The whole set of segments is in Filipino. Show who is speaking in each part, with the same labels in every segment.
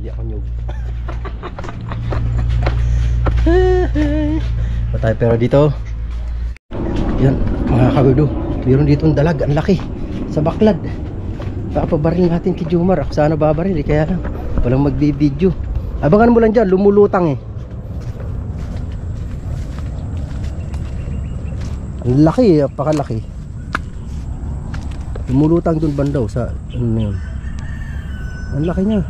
Speaker 1: Hindi ako nyug. Patay, pero dito yan mga kagudo, meron dito ang dalag, ang laki sa baklad. Papabaril natin kay Jomar. Ako sana babaril kaya lang walang magbibideo. Abangan mo lang dyan, lumulutang ang laki, pakalaki. Lumulutang dun bandaw sa ano na yun. Ang laki niya.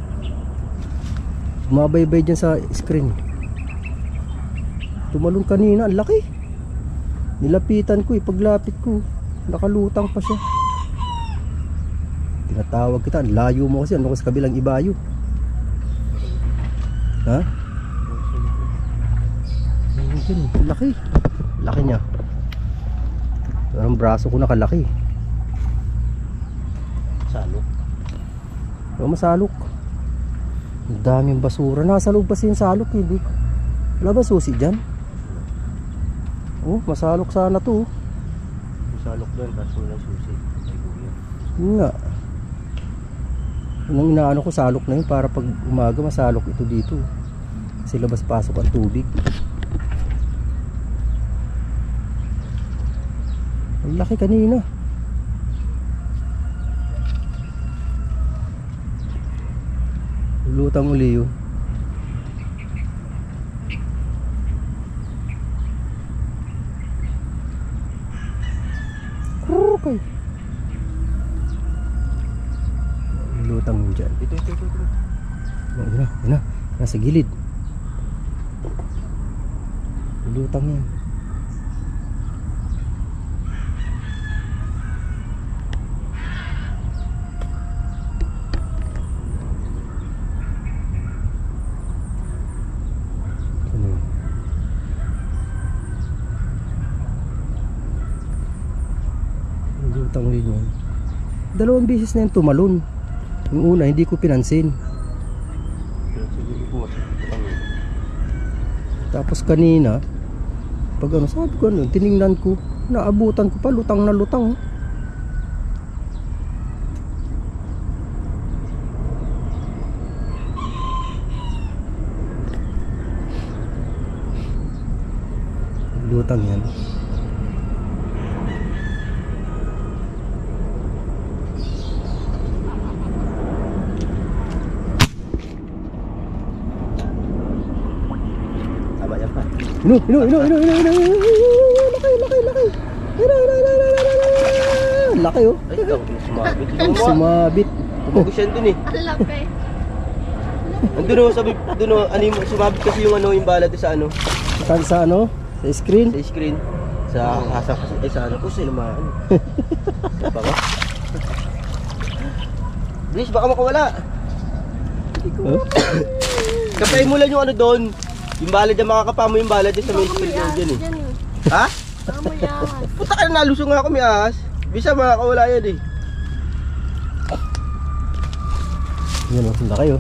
Speaker 1: Bumabaybay dyan sa screen. Tumalon kanina, ang laki. Nilapitan ko, paglapit ko nakalutang pa siya. Tinatawag kita, layo mo kasi, ano ko sa kabilang ibayo. Ha? Laki. Laki niya. Parang braso ko nakalaki. Salok. O masalok. Ang daming basura. Nasa loob pa yung salok, hindi. Wala ba susi dyan? Oh, masalok sana to.
Speaker 2: Masalok doon, kaso walang susi.
Speaker 1: Yun nga. Nung inaano ko, salok na yun para pag umaga masalok ito dito. Kasi labas-pasok ang tubig. Ang laki kanina. Lutang uli yun. Okay. Lutang yun dyan.
Speaker 2: Ito.
Speaker 1: Yun na. Nasa gilid. Lutang yan. Lutang din yan. Dalawang beses na yan tumalon. Yung una hindi ko pinansin. Tapos kanina pag ano, sabi ko ano, tiningnan ko, naabutan ko pa, lutang na lutang. Lutang yan. Ino. Laki oh.
Speaker 2: Ay, ikaw, sumabit.
Speaker 1: Sumabit.
Speaker 2: Tumagos yan dun eh.
Speaker 3: Ang laki.
Speaker 2: Andun o, sabi, dun o, sumabit kasi yung ano, yung balat sa ano.
Speaker 1: Sa ano? Sa screen?
Speaker 2: Sa screen. Sa hasang kasi, ay sa ano ko, sa lumaan. Baka? Bilis, baka makawala.
Speaker 1: Huh?
Speaker 2: Kapay mo lang yung ano doon. Yung balad dyan, makakapa mo yung balad dyan sa may screen dyan eh. Ha? Puta ka na, nalusong nga ako may ahas. Bisa makakawala yan eh.
Speaker 1: Yan o, handa kayo.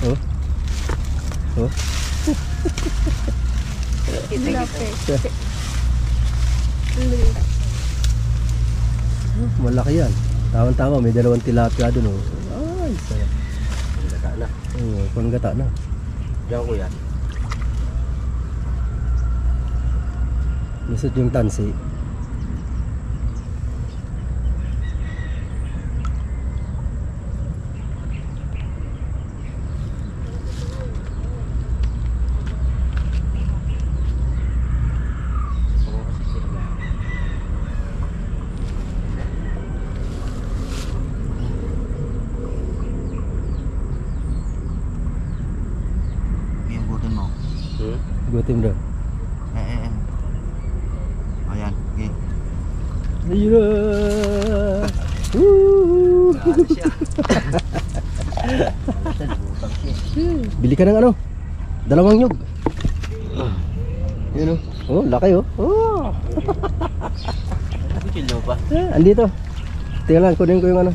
Speaker 1: Oh. Malaki yan. Tama-tama, may dalawang tilapia doon oh. Ay, sarap.
Speaker 2: Panggata na.
Speaker 1: Oo, panggata na.
Speaker 2: Diyan ko yan.
Speaker 1: Lusot yung tansi.
Speaker 2: Yung gutin mo.
Speaker 1: Gutim daw.
Speaker 2: Ayan, okay.
Speaker 1: Ayun na! Woo! Bili ka ng ano? Dalawang nyug. Yun o. Oh, laki oh. Oh!
Speaker 2: Chill mo pa.
Speaker 1: Andito. Tingnan lang, kunin ko yung ano.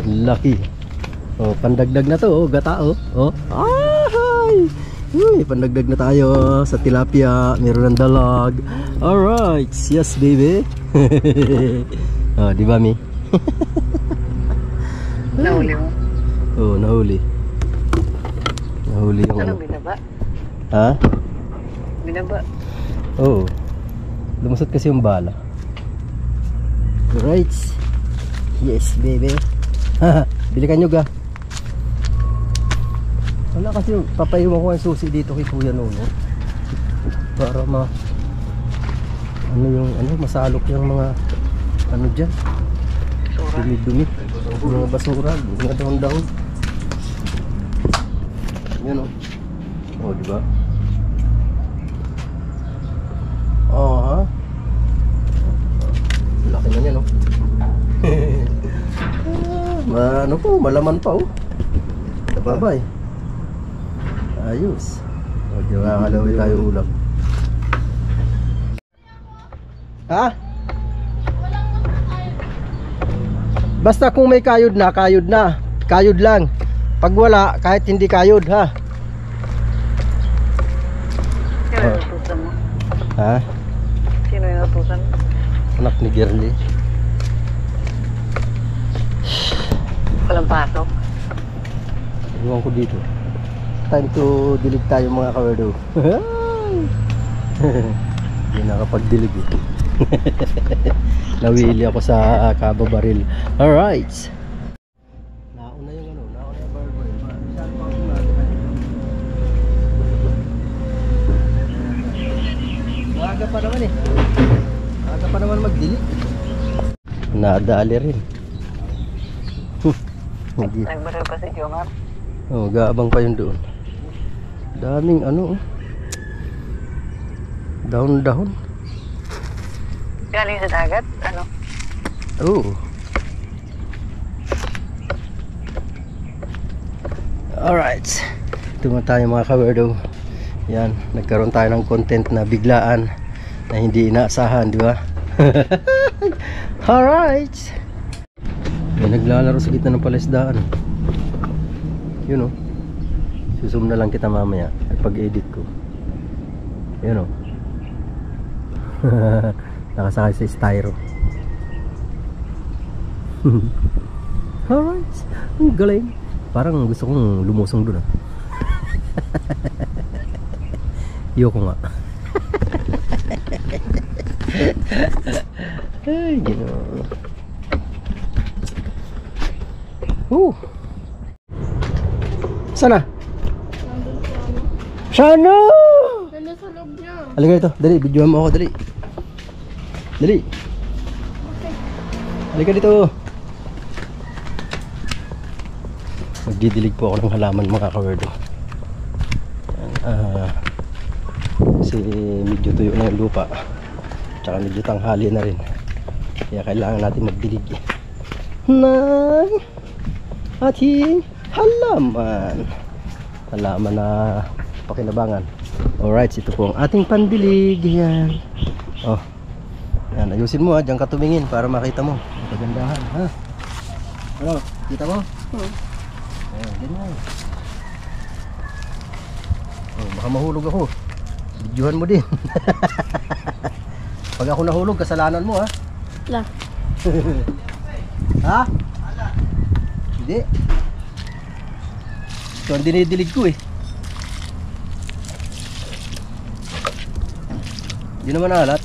Speaker 1: Laki. Oh, pandagdag na to oh, gata oh. Oh. Ay! Uy, pandagdag na tayo sa tilapia. Meron ng dalag. Alright, yes baby. Oh, di ba mi?
Speaker 3: Nahuli mo.
Speaker 1: Oo, nahuli. Nahuli yung ano.
Speaker 3: Binaba?
Speaker 1: Ha?
Speaker 3: Binaba.
Speaker 1: Oo. Lumusot kasi yung bala. Alright. Yes, baby. Bili ka nyug ah. Wala kasi papayuman ko ang susi dito kay Kuya Nono. Para ano yung masalok yung mga ano dyan. Dumi-dumi. Yung mga basura, mga daon-daon. Yan o. Oh, diba? Oo, ha? Laki na yan, o. Ano po, malaman pa, o. Babay. Ayos. O, diba, kalawin tayo ulam. Ha? Basta kung may kayod na, kayod na. Kayod lang. Pag wala, kahit hindi kayod, ha?
Speaker 3: Sino yung natusan mo?
Speaker 1: Ha?
Speaker 3: Sino yung natusan mo?
Speaker 1: Anak ni Girly.
Speaker 3: Walang pasok.
Speaker 1: Iwan ko dito. Time to dilig tayo mga kawerdo. Hindi nakapagdilig eh. Nawili ako sa kababaril. Alright. Nauna yung nauna yung barbaril. Masyado pa akong maaga pa naman eh. Maaga pa naman magdilig. Nadali rin.
Speaker 3: Nagbaril pa si Jomar.
Speaker 1: Oh, gaabang pa yun doon. Daming dahon-dahon.
Speaker 3: Galing sa dagat? Ano?
Speaker 1: Oh. Alright. Ito na tayo mga kawerdo. Yan, nagkaroon tayo ng content na biglaan na hindi inaasahan, di ba? Alright. May naglalaro sa gitna ng palaisdaan. Yun o. Susum na lang kita mamaya pag-edit ko. Yun o. Nakasakay sa styro. Alright. Ang galing. Parang gusto kong lumusong dun ah. Yoko nga. Ay, gano'n. Sana? Sana?
Speaker 4: Dali sa loob niya.
Speaker 1: Halika dito, dali, videohan mo ako, dali. Dali. Halika dito. Magdidilig po ako ng halaman mga kawerdo. Kasi medyo tuyo na yung lupa. Tsaka medyo tanghali na rin. Kaya kailangan natin magdilig ng ating halaman. Halaman na pakinabangan. Alright, ito po ang ating pandilig. Yan. Oh. Yan, ayusin mo ha. Diyan ka tumingin para makita mo. Ang kagandahan ha. Ano? Kita mo? Ayan, ganyan. Oh, baka mahulog ako. Videohan mo din. Pag ako nahulog, kasalanan mo ha.
Speaker 4: La.
Speaker 1: Ha? Hindi. Ito ang dinidilig ko eh. Hindi naman alat.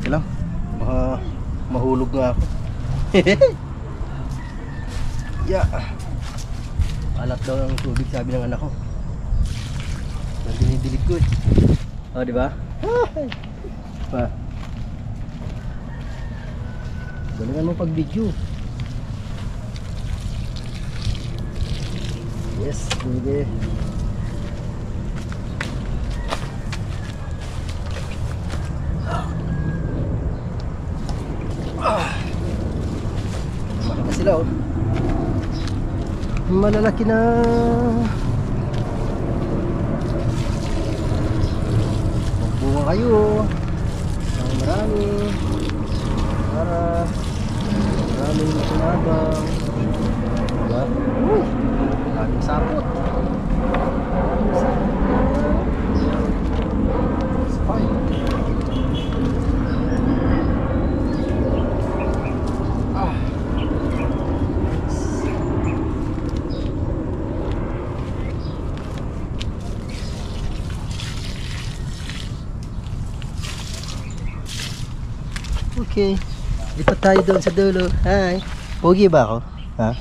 Speaker 1: Okay lang. Baka mahulog nga ako. Yeah. Alat daw ang tubig, sabi ng anak ko. Ang dinidilig ko eh. Oh, di ba? Pa. Galingan mo pag video. Yes, baby. Malaki sila oh. Malalaki na. Magbunga kayo ng marami para maraming makinabang. Diba? Uy! Maraming sapot. Maraming sapot. It's fine. Okay. Lipat tayo doon sa dulo. Hi. Pogi ba ako? Ha?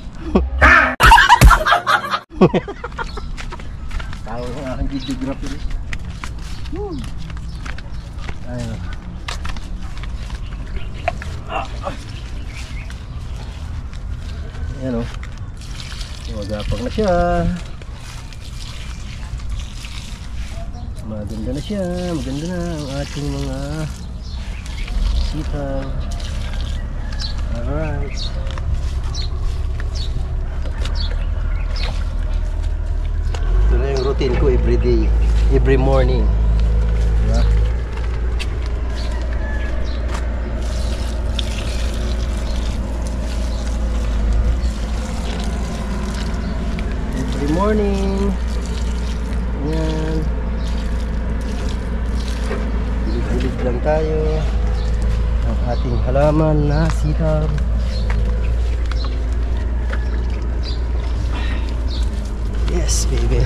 Speaker 1: Tao ng aking videographer. Ayun. Ayan o. Magapang na siya. Maganda na siya. Maganda na ang ating mga sitaw. Alright. Ito na yung routine ko everyday. Every morning. Diba? Every morning. Ayan. Bilib-bilib lang tayo. Ang ating halaman na sitaw. Yes, baby.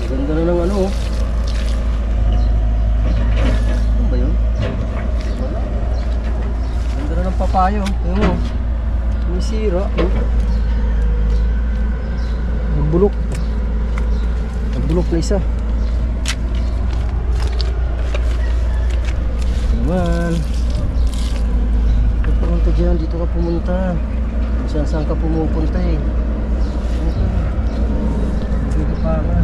Speaker 1: Ganda na ng ano. Ano ba yun? Ganda na ng papayo. Tingnan mo. May sira. Nagbulok. Nagbulok na isa. Naman. Dito pumunta dyan. Dito ka pumunta. Saan ka pumupunta eh. Dito pa nga.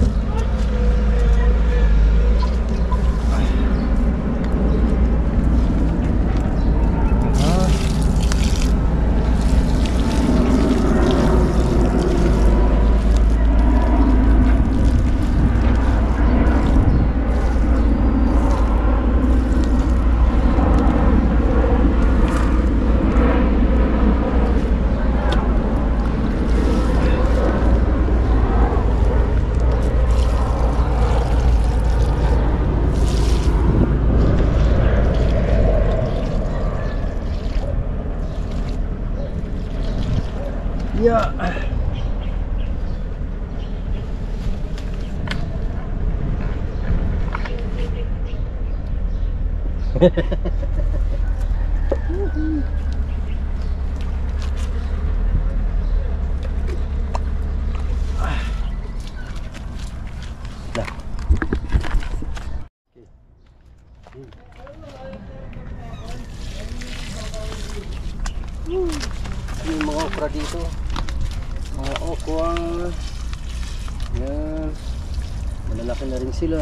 Speaker 1: Yeah. Yung mga okra dito. Mga okwa. Yan. Malalaki na rin sila.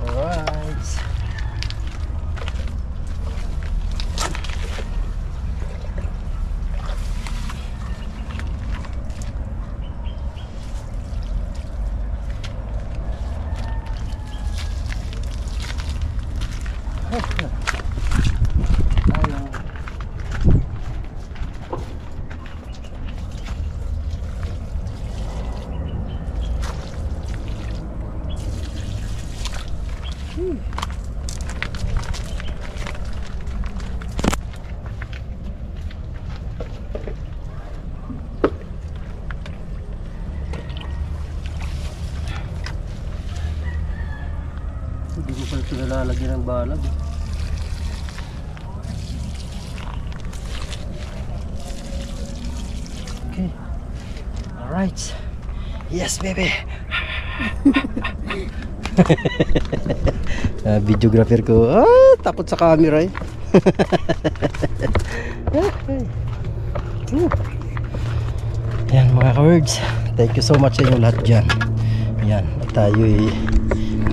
Speaker 1: Alright. Hindi ko pala ito nalalagyan ng balag. Okay. Alright. Yes, baby. Videographer ko. Takot sa camera eh. Yan mga ka-words. Thank you so much sa inyo lahat dyan. Yan. At tayo'y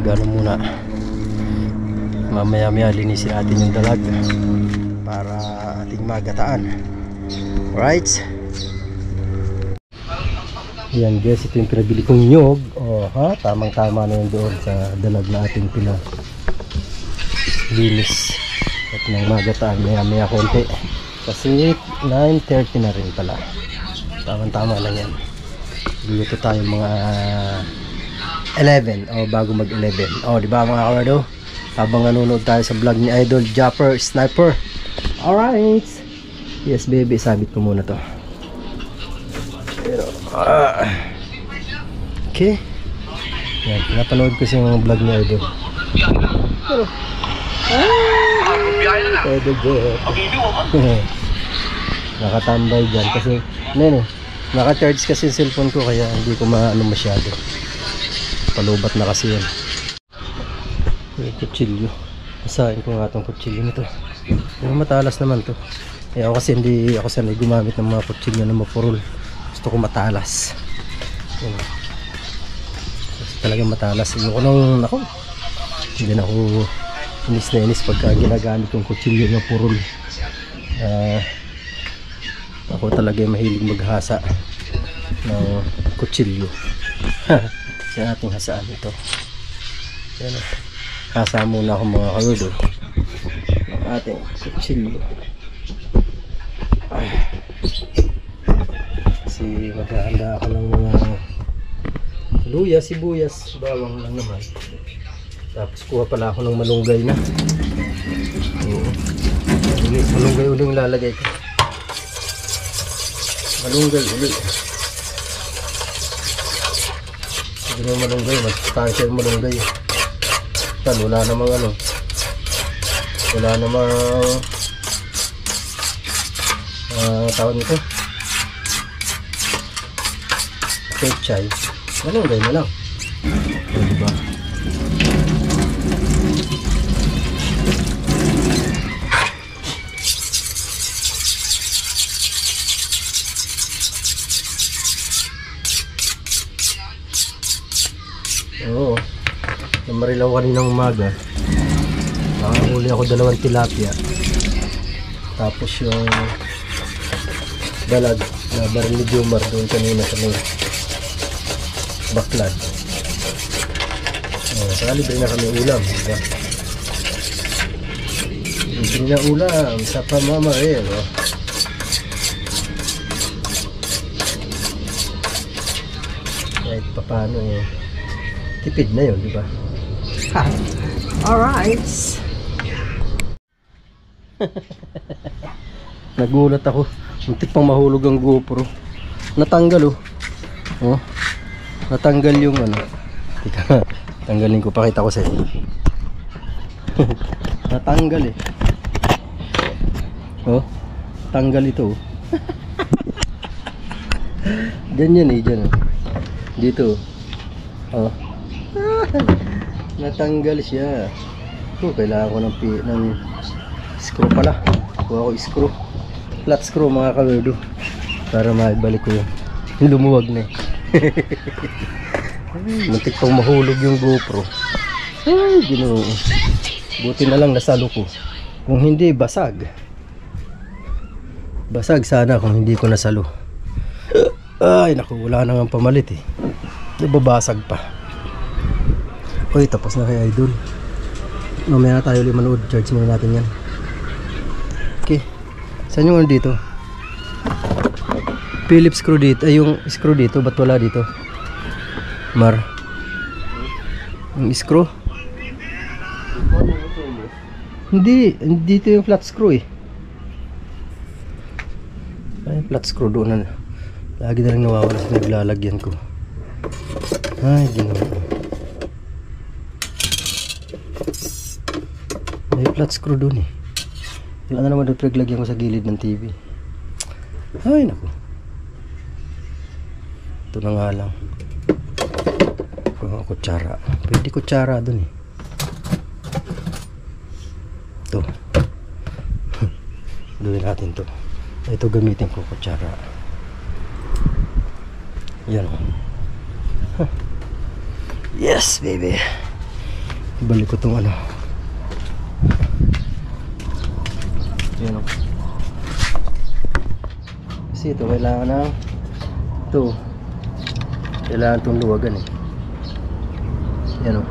Speaker 1: gano'n muna. Mamaya-maya linisin natin yung dalag para ating magataan. Alright. Ayan guys, ito yung pinabili kong nyog. Oh, ha? Tamang tama na yun doon sa dalag na ating linis. At nang magataan maya konti. Kasi 9:30 na rin pala. Tamang tama lang yan. Luluto tayo mga 11 o bago mag 11. O diba mga kawardo? Habang nanonood tayo sa vlog ni Idol Japper Sniper. Alright. Yes baby, sabit ko muna to. Pero, okay. Yan, napanood ko siya yung vlog ni Idol. Pero, Idol Japper. Nakatambay dyan kasi, naka-charge kasi yung cellphone ko kaya hindi ko maano masyado. Palubat na kasi yan. Yung kutsilyo. Masahin ko nga itong kutsilyo nito. Pero matalas naman to. Eh ako kasi hindi ako sanay gumamit ng mga kutsilyo na mapurol. Gusto ko matalas. Yan. Kasi talagang matalas. Yung kunong ako. Hindi na ako inis na inis pagka ginagamit yung kutsilyo na purol. Ako talaga yung mahilig maghasa ng kutsilyo. Sa ating hasaan ito. Yan. Hasa muna ako mga kawardo ng ating kutsilyo. Kasi maghahanda ako ng mga luya, sibuyas, bawang lang naman. Tapos kuha pala ako ng malunggay na. Malunggay uling lalagay ko. Malunggay ulit. Hindi na malunggay, magtansya yung malunggay. Wala namang wala namang tawag nito pechay, malunggay na lang. Diba? Oo. Sa Marilaw kaninang umaga nakahuli ako 2 tilapia, tapos yung dalag na baril ni Jomar doon kanina sa may baklad. Libre na kami ulam, diba? Libre na ulam sa pamamaril, oh. Kahit pa paano tipid na yun, diba? Alright. Nagulat ako. Muntik pang mahulog ang GoPro. Natanggal oh. Natanggal yung Tika, tanggalin ko, pakita ko sa inyo. Natanggal Oh, tanggal ito. Ganyan dyan dito. Oh. Natanggal siya. Kailangan ko ng screw pala. Kuha ko screw. Flat screw mga kawerdo. Para maibalik ko yun. Lumuwag na muntik pang mahulog yung GoPro. Ay, Ginoo. Buti na lang nasalo ko. Kung hindi, basag. Basag sana kung hindi ko nasalo. Ay, naku, wala na nga pamalit Nababasag pa. Uy, tapos na kay Idol. Mamaya na tayo ulit manood. Charge muna natin yan. Okay. Saan yung dito? Phillips screw dito. Ay, yung screw dito. Ba't wala dito? Mar. Yung screw? Hindi. Dito yung flat screw Ay, flat screw doon na. Lagi na lang nawawala sa naglalagyan ko. Ay, Ginoo. May flat screw doon Wala na naman doon pinaglagyan ko sa gilid ng TV. Ay, naku. Ito na nga lang. Kutsara. Pwede kutsara doon Ito. Gawin natin to. Ito gamitin ko kutsara. Yan Yes, baby. Ibalik ko itong Yan kasi ito kailangan ng ito Kailangan itong luwagan eh. Yan o.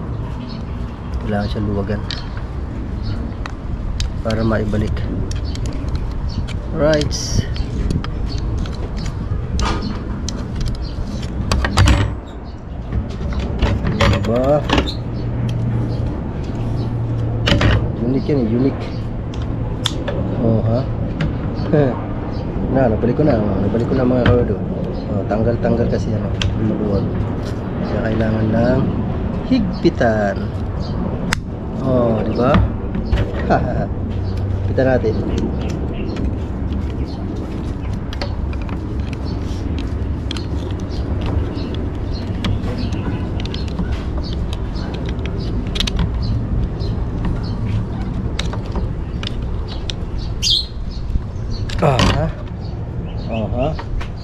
Speaker 1: Kailangan siya luwagan para maibalik. Alright. Diba? Unique yan eh, unique. Oh ha. Nabalik ko na. Nabalik ko na mga kawardo. Tanggal-tanggal kasi ano, maluwag. Kaya kailangan ng higpitan. Oh, di ba? Higpitan natin.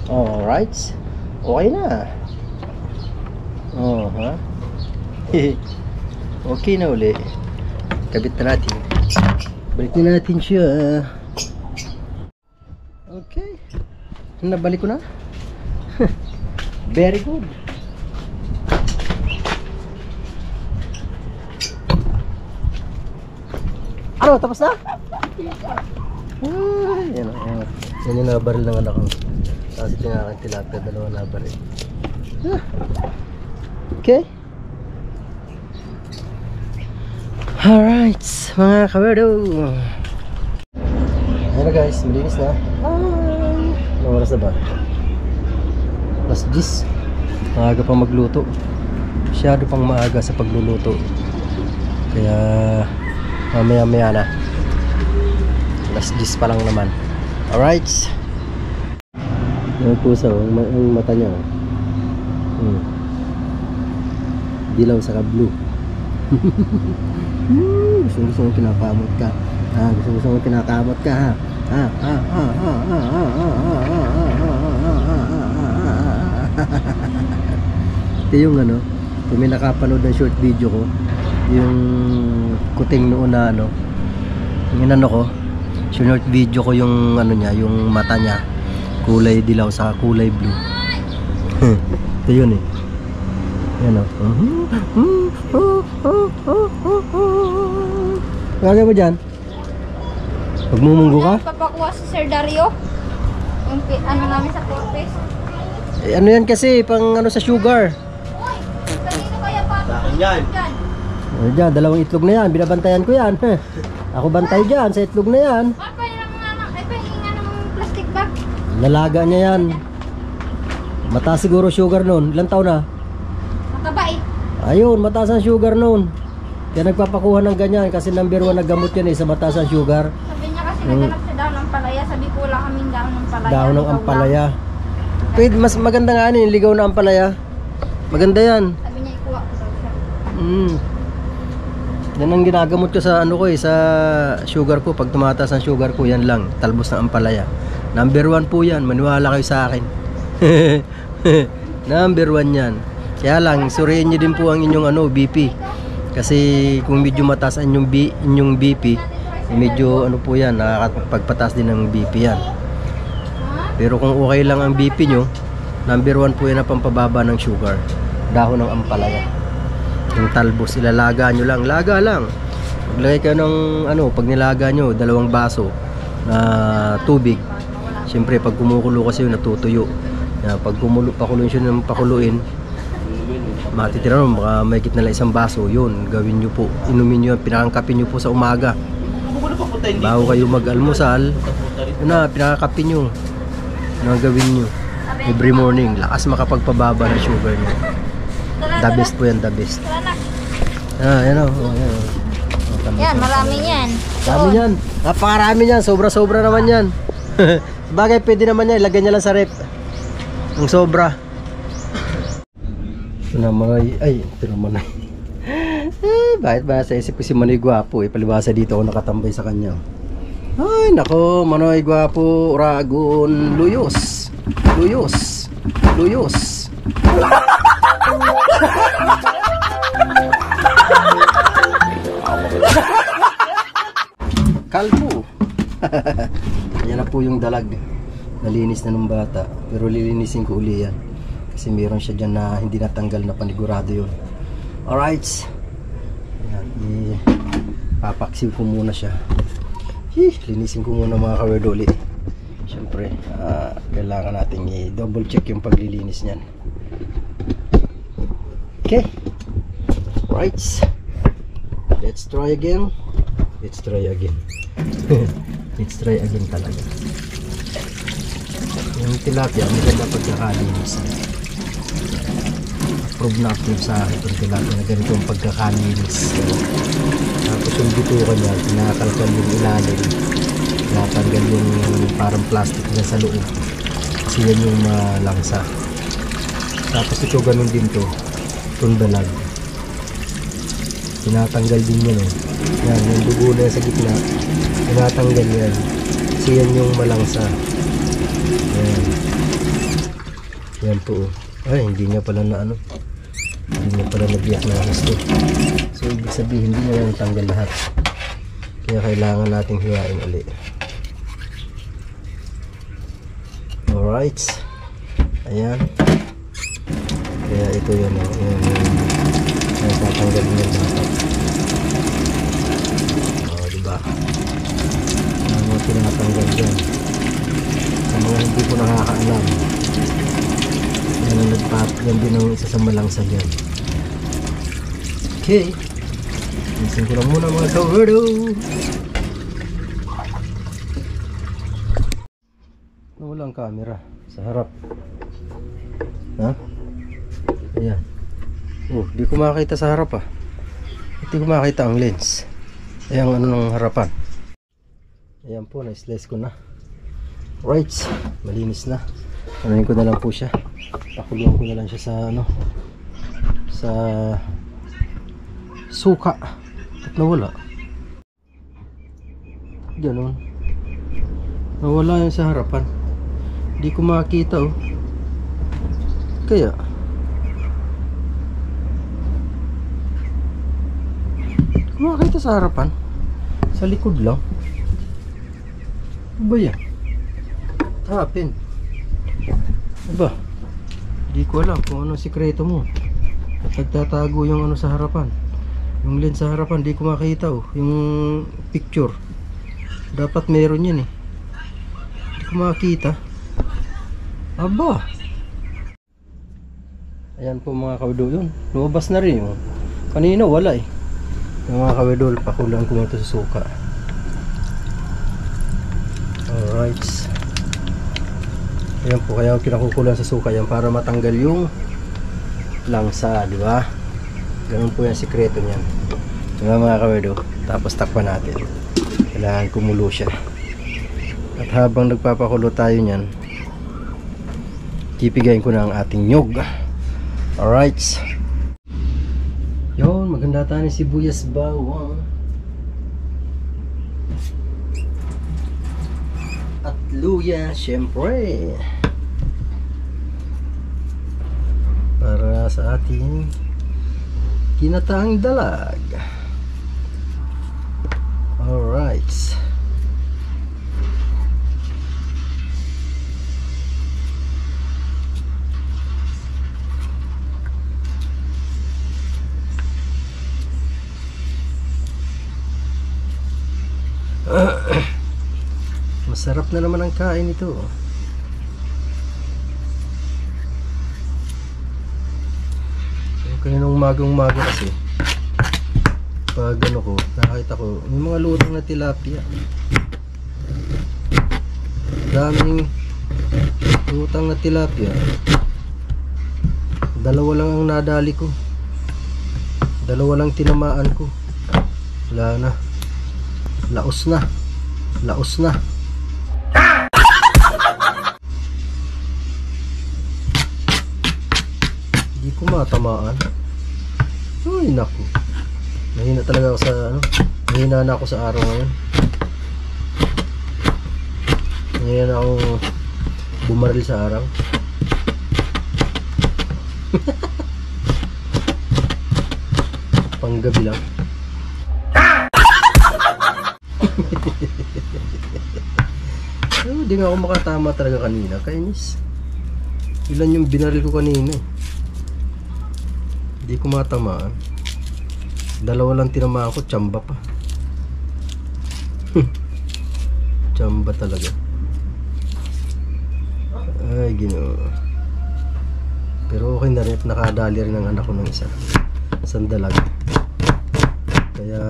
Speaker 1: Alright. Okay na. Okay na uli. Kabit na natin. Balik na natin siya. Okay. Nabalik ko na. Very good. Ano? Tapos na? Yan. Yan yung nabaril ng anak ko. Kasi tinakang tilapia, dalawa nabaril. Okay. Alright, mga kawerdo. Ayan na guys, malinis na. Anong oras na ba? Alas 10. Maaga pang magluto. Masyado pang maaga sa pagluluto. Kaya mamaya na. Alas 10 pa lang naman. Alright. Yung pusa, ang mata niya. Dilaw saka blue. Gusto mo pinakamot ka. Gusto mo pinakamot ka ha. Ito yung ano, kung may nakapanood ng short video ko, yung kuting noon na ano, yung ano ko, short video ko yung ano niya, yung mata niya, kulay dilaw sa kulay blue. Ito yun eh. Yan o. Kaya mo dyan? Magmumunggo ka?
Speaker 4: Papakuha si Sir Dario. Yung ano namin sa Corpus.
Speaker 1: Eh, ano yan kasi, pang ano sa sugar.
Speaker 4: Uy! Kanino kaya pa?
Speaker 2: Sa akin yan.
Speaker 1: Ano dyan, dalawang itlog na yan, binabantayan ko yan. Ako bantay dyan, sa itlog na yan.
Speaker 4: Pahinga ng plastic bag.
Speaker 1: Lalaga niya yan. Mataas siguro sugar nun. Ilang taon na?
Speaker 4: Makabait.
Speaker 1: Ayun, mataas ang sugar nun. Kaya nagpapakuha ng ganyan kasi number 1 na gamot yan eh sa mataas ang sugar.
Speaker 4: Sabi niya kasi naganap siya daw ng palaya. Sabi ko wala kaming daon ng palaya.
Speaker 1: Daon ng
Speaker 4: Ikaw
Speaker 1: ampalaya. Pwede, mas maganda nga ano yung ligaw na ampalaya. Maganda yan.
Speaker 4: lang. Sabi niya ikuha ko daw siya.
Speaker 1: Yan ang ginagamot ko sa ano ko eh, sa sugar ko. Pag tumataas ang sugar ko, yan lang, talbos ng ampalaya. Number 1 po yan, maniwala kayo sa akin. Number 1 yan. Kaya lang, suriin nyo din po ang inyong ano, BP. Kasi kung medyo mataas ang inyong BP, medyo ano po yan, nakakapagpataas din ng BP yan. Pero kung okay lang ang BP nyo, number 1 po yan ang pampababa ng sugar. Dahon ng ampalaya. Yung talbos, ilalaga nyo lang. Laga lang. Maglagay kayo ng ano, pag nilaga nyo, 2 baso na tubig. Siyempre, pag kumukulo kasi yun, natutuyo. Pag pakuluin siya ng pakuluin, matitira nun, baka may gitna lang 1 baso. Yun, gawin nyo po. Inumin nyo, pinakangkapin nyo po sa umaga. Bago kayo mag-almusal, yun na, pinakakapin nyo. Yun ang gawin nyo. Every morning, lakas makapagpababa ng sugar nyo. The best po yan, the best. Yan o.
Speaker 4: Yan, marami yan.
Speaker 1: Dami yan. Napakarami yan. Sobra-sobra naman yan. Bagay, pwede naman yan. Ilagay niya lang sa rep. Ang sobra. Ito na Manoy. Ay, ito na Manoy. Bakit ba sa isip ko si Manoy Gwapo? Palibasa dito ako nakatambay sa kanya. Ay, nako. Manoy Gwapo. Uragon. Luyos. Luyos. Luyos. Kalbo. Yan na po yung dalag. Nalinis na ng bata. Pero lilinisin ko uli yan. Kasi meron siya dyan na hindi natanggal na panigurado yun. Alright. Ayan, papaksiw ko muna siya. Linisin ko muna mga kawerdoli. Siyempre, kailangan natin i-double check yung paglilinis niyan. Okay. Right. Let's try again. Let's try again. Let's try again talaga. Yung tilapia, maganda pagkakalinis. Approve na approve sa akin yung tilapia na ganito yung pagkakalinis. Tapos yung bitukan niya, tinakalkal yung ilalim. Natanggal yung parang plastic na sa loob. Kasi yan yung malangsa. Tapos ito ganun din to. Itong dalag. Tinatanggal din yan eh. Yan, yung dugo na sa gitna. Tinatanggal yan. Kasi yan yung malangsa. Yan. Yan po. Ay, hindi niya pala na ano. Hindi niya pala nabiyak na gusto. So, ibig sabihin, hindi niya yung tanggal lahat. Kaya kailangan nating hiwain ulit. Alright. Ayan. Kaya ito yun. Yung tatanggalin niya dapat. O, diba? Ang mga pinatanggal dyan. Sa mga hindi ko nakakaalam. Yan ang yan din ang isa sa malangsa dyan. Okay. Isin ko lang muna mga kawerdo. Nawala ang camera sa harap. Ha? Ayan. Oh, di ko makita sa harap ah. Hindi ko makita ang lens. Ayan ano ng harapan. Ayan po, na-slice ko na. Right. Malinis na. Anuhin ko na lang po siya. Pakuluan ko na lang siya sa ano. Sa suka. At nawala. Ganon. Nawala yun sa harapan. Di ko makita oh. Kaya di ko makita sa harapan. Sa likod lang. Ano ba yan? Tapin. Ano ba? Di ko alam kung anong sikreto mo. Nagtatago yung ano sa harapan. Yung lens sa harapan di ko makita oh. Yung picture dapat meron yan eh. Di ko makita. Aba. Ayan po mga kawidol yun. Lumabas na rin yun. Kanina wala eh. Yung mga kawidol, pakulan ko ito sa suka. Alright. Ayan po, kaya kinakukulan sa suka yan para matanggal yung langsa, di ba? Ganun po yung sikreto niyan. Diba mga kawidol? Tapos takpan natin. Kailangan kumulo siya. At habang nagpapakulo tayo niyan, pipigayin ko na ang ating nyog. Alright. Yun, maganda tayo ni sibuyas bawang. At luya, syempre. Para sa ating kinataang dalag. Alright. Masarap na naman ang kain ito. Kaya nung umagang-umaga kasi pag ano ko, nakakita ko may mga lutang na tilapia. Daming lutang na tilapia. Dalawa lang ang nadali ko. Dalawa lang tinamaan ko. Wala na. Laos na. Laos na. Hindi ko matamaan. Ay naku. Mahina talaga ako sa ano. Mahina na ako sa araw ngayon. Mahina na ako bumaril sa araw. Panggabi lang. Hindi nga ako makatama talaga kanina. Kainis. Ilan yung binaril ko kanina eh. Hindi ko matamaan. Dalawa lang tinamaan ko, tsamba pa. Tsamba talaga. Ay, Ginoo. Pero okay na rin at nakadali rin ang anak ko ng isa. Isang dalag. Kaya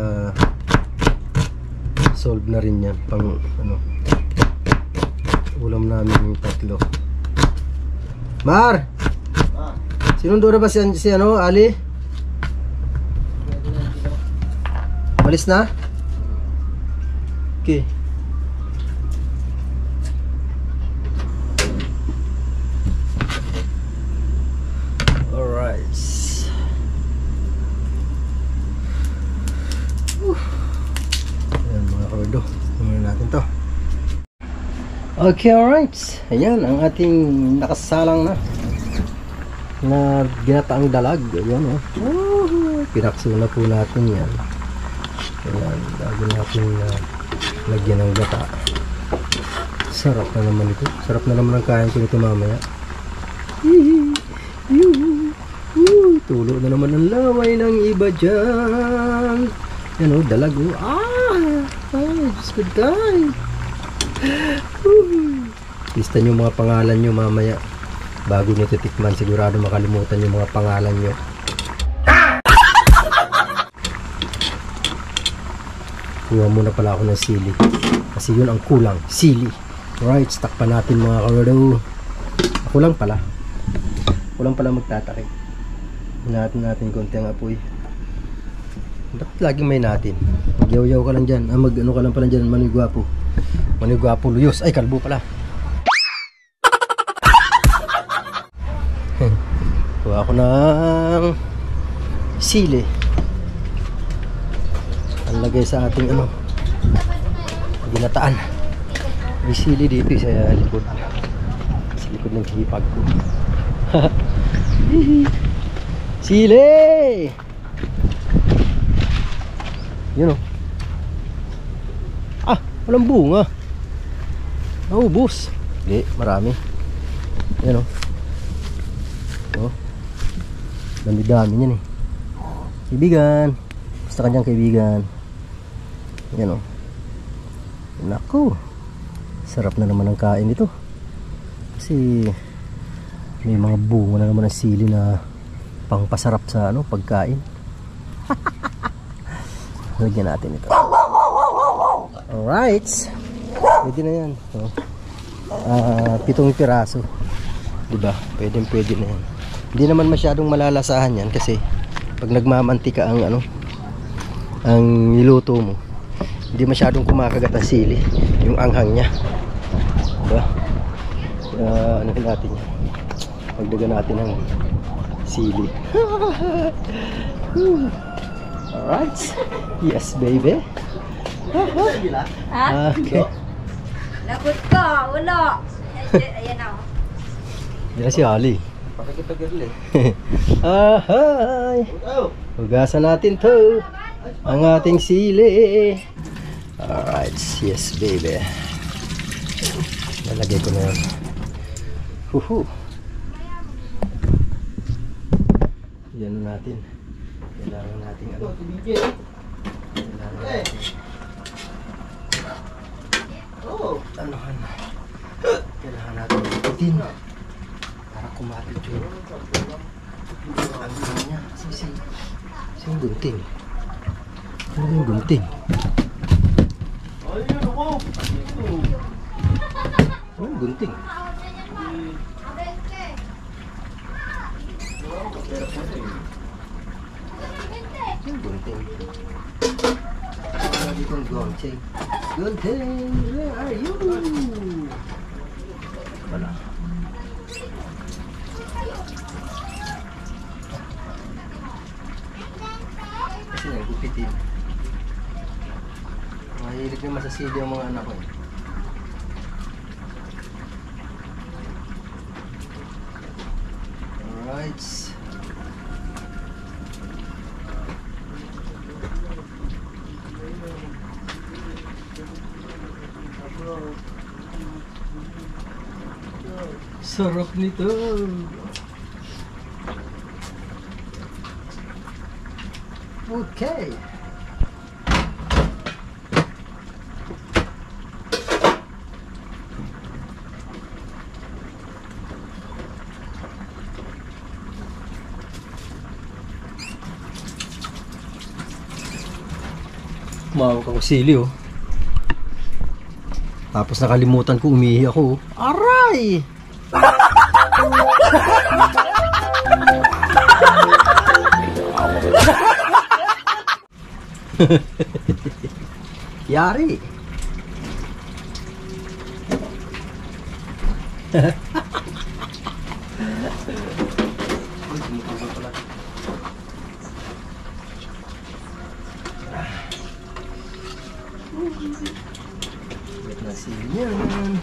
Speaker 1: solve na rin yan. Pang ano, ulam namin yung tatlo. Mar! Sinundo na ba si ano, Ali? Malis na? Okay. Alright. Ayan mga kawardo. Tingnan natin to. Okay, alright. Ayan, ang ating nakasalang na ginataang dalag. Ayan, oh. Pinakso na po natin yan. Ayan, bago natin lagyan ng gata. Sarap na naman ito. Sarap na naman ang kain ko nito mamaya. Tulo na naman ang laway ng iba dyan. Yan o, dalag o. Ay, Diyos ko tayo. Lista nyo mga pangalan nyo mamaya. Bago nyo titikman, sigurado makalimutan yung mga pangalan nyo. Kuha muna pala ako ng sili. Kasi yun ang kulang, sili. Alright, stock pa natin mga kawardo. Ako lang pala. Kulang pala magtatarik. Natin konti ang apoy. Dapat laging may natin. Magyaw-yaw ka lang dyan. Mag-ano ka lang pala dyan, Manoy Gwapo. Manoy Gwapo Luyos. Ay, kalbo pala. Kuha ako ng sili. Ang lagay sa ating ano, ginataan. May sili dito sa likod. Sa likod ng hipag ko. Sili! Yun o. Walang bunga. Naubos. Hindi, marami. Yan o. Dami-dami yan eh. Kaibigan. Basta ka dyan, kaibigan. Yan o. Naku. Sarap na naman ang kain ito. Kasi may mga bunga na naman ng sili na pangpasarap sa ano, pagkain. Lagyan natin ito. Alright. Pwede na yan. 7 piraso. Diba? Pwede na yan. Hindi naman masyadong malalasahan yan kasi pag nagmamantika ang ano, ang niluto mo, hindi masyadong kumakagat ang sili, yung anghang niya. Diba? Ano natin yan? Pagdagan natin ng sili. Alright. Yes, baby.
Speaker 4: Ha?
Speaker 1: Okay.
Speaker 4: Lagot ka, wala. Ayan o.
Speaker 1: Yan si Ali.
Speaker 2: Pakikipag-girl eh.
Speaker 1: Ahay. Hugasan natin to. Ang ating sili. Alright. Yes, baby. Nalagay ko na yan. Huhu. Yan na natin. Kailangan natin ano. Kailangan natin. Anuhan. Kailangan natin ikutin. Para kumapit yun. Ang niya. Kasi yung gunting. Ano yung gunting? Ano yung gunting? Yung gunting. Dito yung gunting. Gunting, where are you? Wala. Kasi naggupitin. Mahilig naman sa sili ang mga anak ko eh. Alright. Sarap nito. Okay. Kumawag ako sili oh. Tapos nakalimutan ko umihi ako oh. Aray! Yari. Wait na sili yan.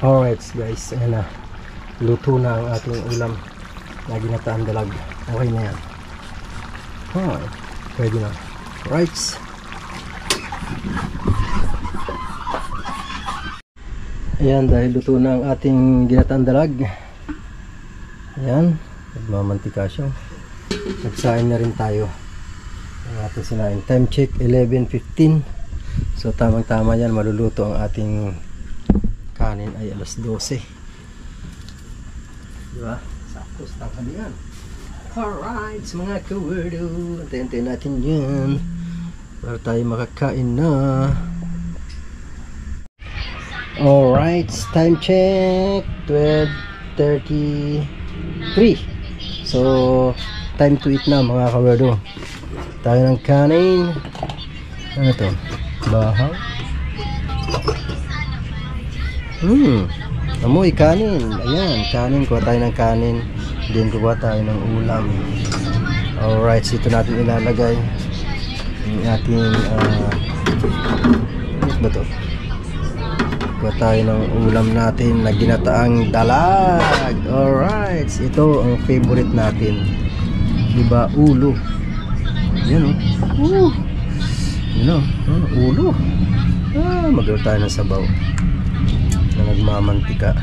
Speaker 1: Alright guys, ayan na. Luto na ang ating ulam na ginataang dalag. Okay na yan. Alright, pwede na. Right. Ayan, dahil luto na ang ating ginataang dalag. Ayan, nagmamantika siya. Nagsain na rin tayo. Ang ating sinain. Time check 11:15. So tamang tama yan, maluluto ang ating kanin ay alas 12. Diba? Saktos tanghali yan. Alright, mga kawerdo. Antayin natin yan para tayo makakain na. Alright, time check 12:33. So time to eat na mga kawerdo. Tayo ng kanin. Ano to? Bahaw. Amoy kanin. Ayan, kanin. Kuha tayo ng kanin. Then kuha tayo ng ulam. Alright, so ito natin ilalagay yung ating ano ba to? Kuha tayo ng ulam natin na ginataang dalag. Alright, ito ang favorite natin. Diba? Ulo. Yan o. Yan o. Ulo. Magkaroon tayo ng sabaw na nagmamantika.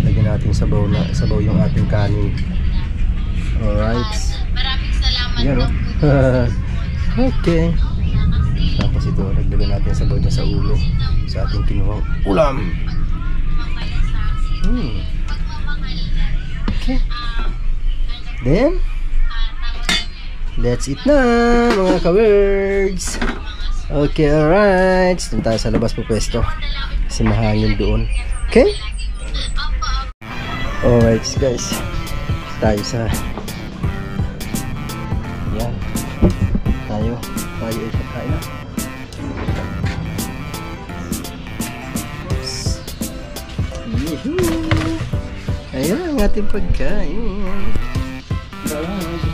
Speaker 1: Lagyan natin sabaw yung ating kanin. Alright. Yan o. Okay. Tapos ito, naglagyan natin sabaw dyan sa ulo sa ating kinuhang ulam. Okay. Then let's eat na mga ka-words. Okay, alright. Doon tayo sa labas po pwesto kasi mahangin doon. Okay. Alright guys, tayo sa yan. Tayo ay kakain na. Ayan ang ating pagkain. Alright.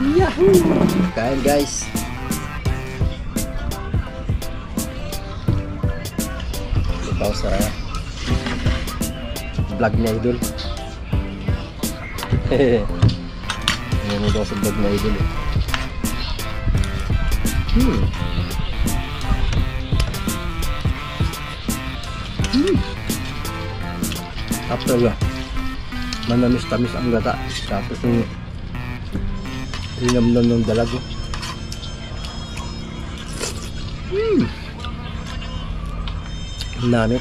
Speaker 1: Yahoo! Kain guys. Ito sa vlog ni Idol. Ayan ito sa vlog ni Idol. After nga manamis-tamis ang gata. Tapos yung linamnam ng dalago. Namit.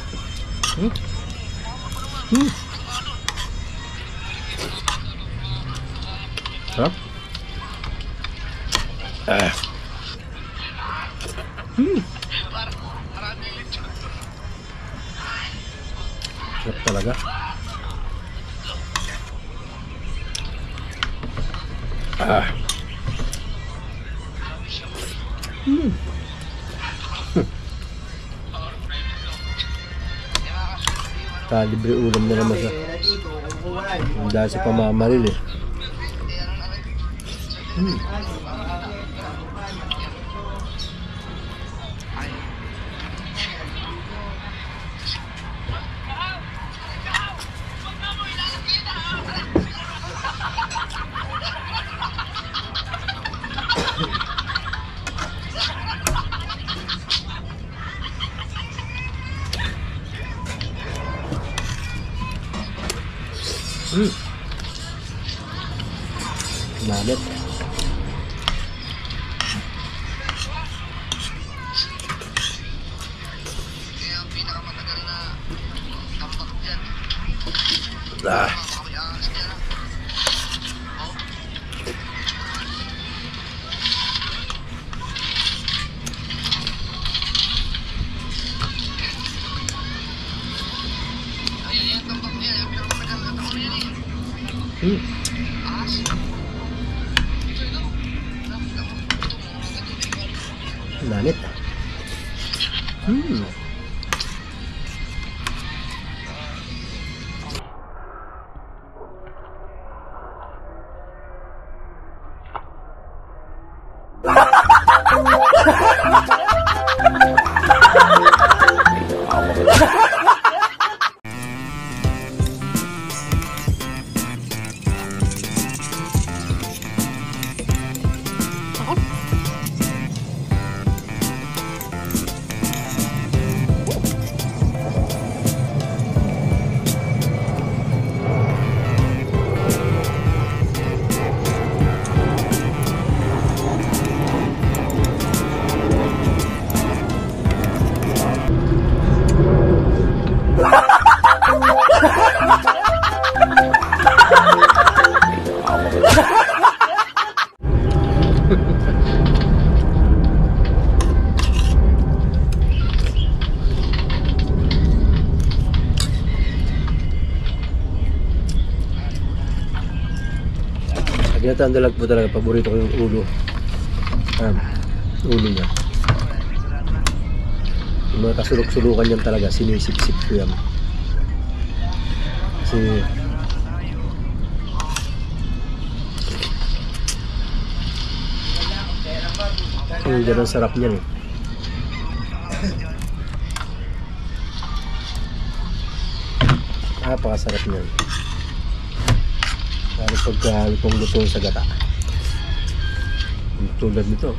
Speaker 1: Sarap. Sarap talaga. Libre ulam na naman sa dahil sa pamamaril eh. Lalit. Ah. Lalit. Ginataang dalag po talaga, paborito ko yung ulo. Ulo niya. Yung mga kasulok-sulukan yan talaga, sinisip-sip ko yan. Kasi yung ganun sarap niyan eh. Napakasarap niyan. Lalo pagka lutong-lutong sa gata. Tulad nito.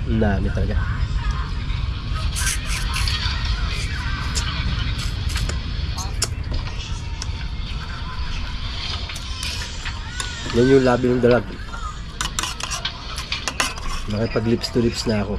Speaker 1: Ang dami talaga. Yan yung labi ng dalag. Makipag lips to lips na ako.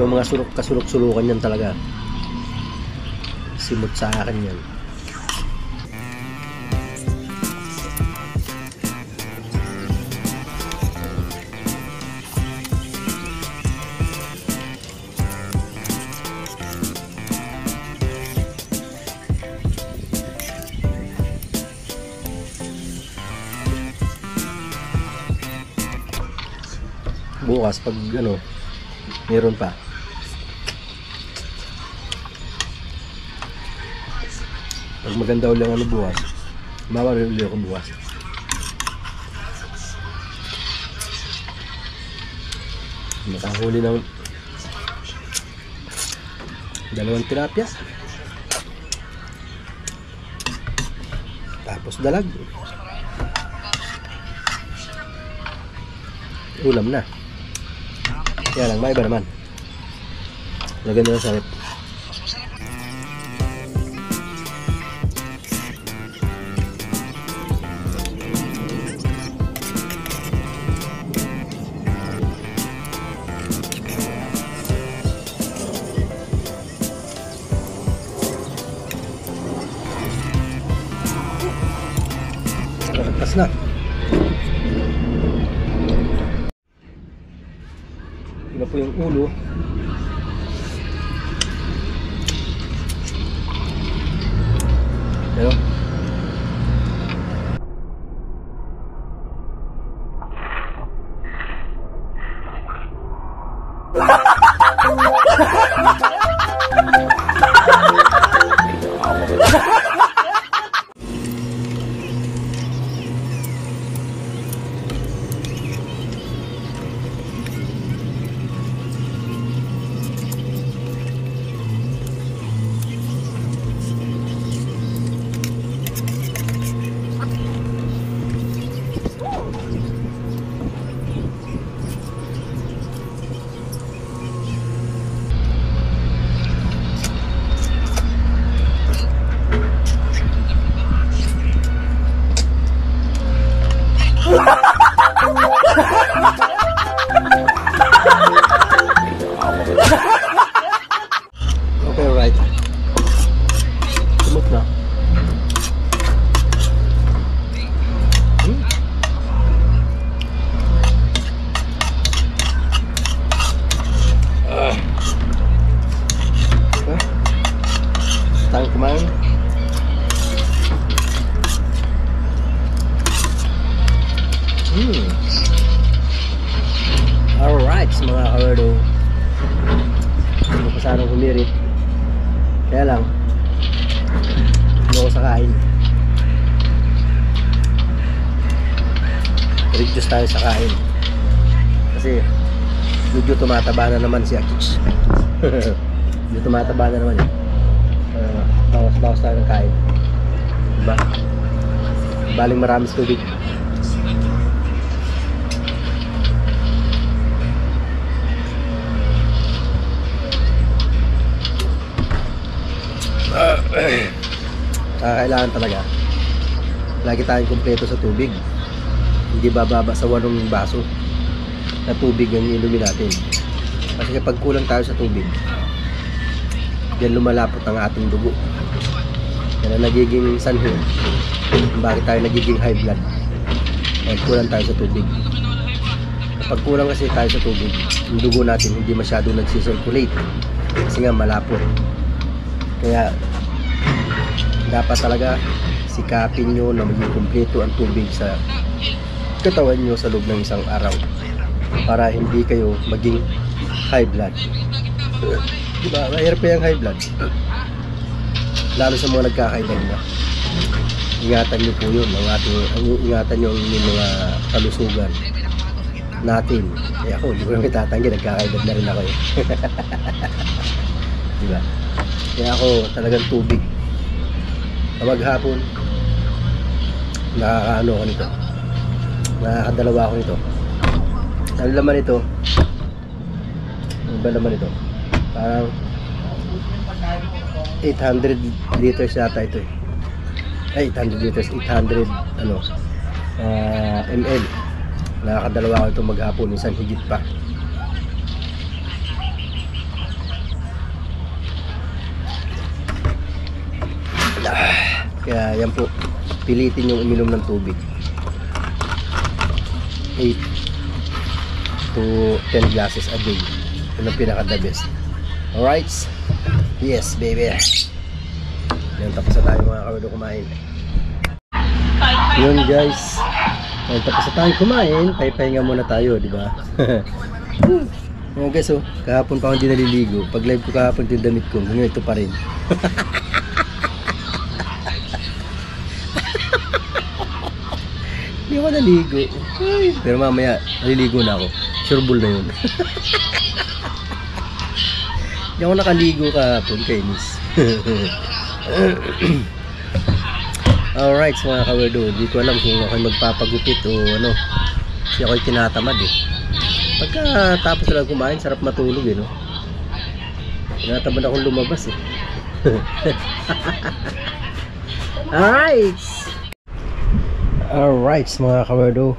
Speaker 1: Yung mga kasulok-sulukan yan talaga. Simot sa akin yan. Bukas pag ano, meron pa. Pag maganda ulit ang ano bukas, mawarin ulit ako bukas. Nakahuli ng 2 tilapia. Tapos dalag. Ulam na. Kaya lang, may iba naman. Maganda na sarap. Tapos na. Iba po yung ulo. Pero okay, right. Tumot na. Tayo kumain. Alright, mga kawerdo. Hindi ko pa sanang humirit. Kaya lang hindi ako sa kain. Reduce tayo sa kain. Kasi medyo tumataba na naman si Akich. Medyo tumataba na naman eh. Bawas-bawas tayo ng kain. Diba? Baling maramis tubig. Kailangan talaga lagi tayong kumpleto sa tubig. Hindi bababa sa 8 baso na tubig ang inumin natin. Kasi kapag kulang tayo sa tubig, yan lumalapot ang ating dugo. Yan ang nagiging sanhi kung bakit tayo nagiging high blood. Dahil kulang tayo sa tubig. Kapag kulang kasi tayo sa tubig, yung dugo natin hindi masyado nagsisirculate kasi nga malapot. Kaya dapat talaga sikapin nyo na maging kumpleto ang tubig sa katawan nyo sa loob ng isang araw para hindi kayo maging high blood. Diba? Mahirap pa yung high blood, lalo sa mga nagkaka-edad na. Ingatan nyo po yun, ingatan nyo ang mga kalusugan natin. Eh ako, hindi ko naman itatanggi, nagkaka-edad na rin ako eh. Diba? Kaya ako talagang tubig. Kapag hapon, nakakaano ako nito, nakakadalawa ako nito. Ang laman nito, ang ba laman nito? Parang 800 liters yata ito eh. Ay, 800 liters, 800 ml. Nakakadalawa ako ito maghapon, minsan higit pa. Kaya yan po, pilitin yung uminom ng tubig. 8 to 10 glasses a day. Yun ang pinaka the best. Alright? Yes, baby. Yan, tapos na tayo mga kawerdo kumain. Yun guys, yan, tapos na tayo kumain. Pahinga muna tayo, di ba? Yan guys, oh, kahapon pa ako hindi naliligo. Pag live ko kahapon yung damit ko, ngayon ito pa rin. Hindi ako naligo. Pero mamaya, naliligo na ako. Sureball na yun. Hindi ako nakaligo kahapon, kainis. Alright, mga kawerdo. Hindi ko alam kung ako'y magpapagupit o ano. Kasi ako'y tinatamad eh. Pagka tapos lang kumain, sarap matulog eh, no? Tinatamad akong lumabas eh. Alright! Alright mga kawerdo,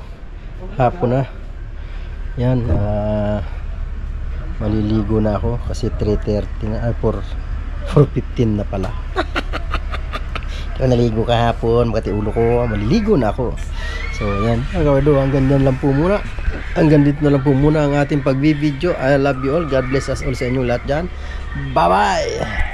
Speaker 1: hapon na. Yan, maliligo na ako kasi 3:30 na, 4:15 na pala. Kaya naligo kahapon, makati ulo ko, maliligo na ako. So yan mga kawerdo, hanggang dyan lang po muna. Hanggang dito na lang po muna ang ating pagbibideo. I love you all, God bless us all sa inyong lahat dyan. Bye bye!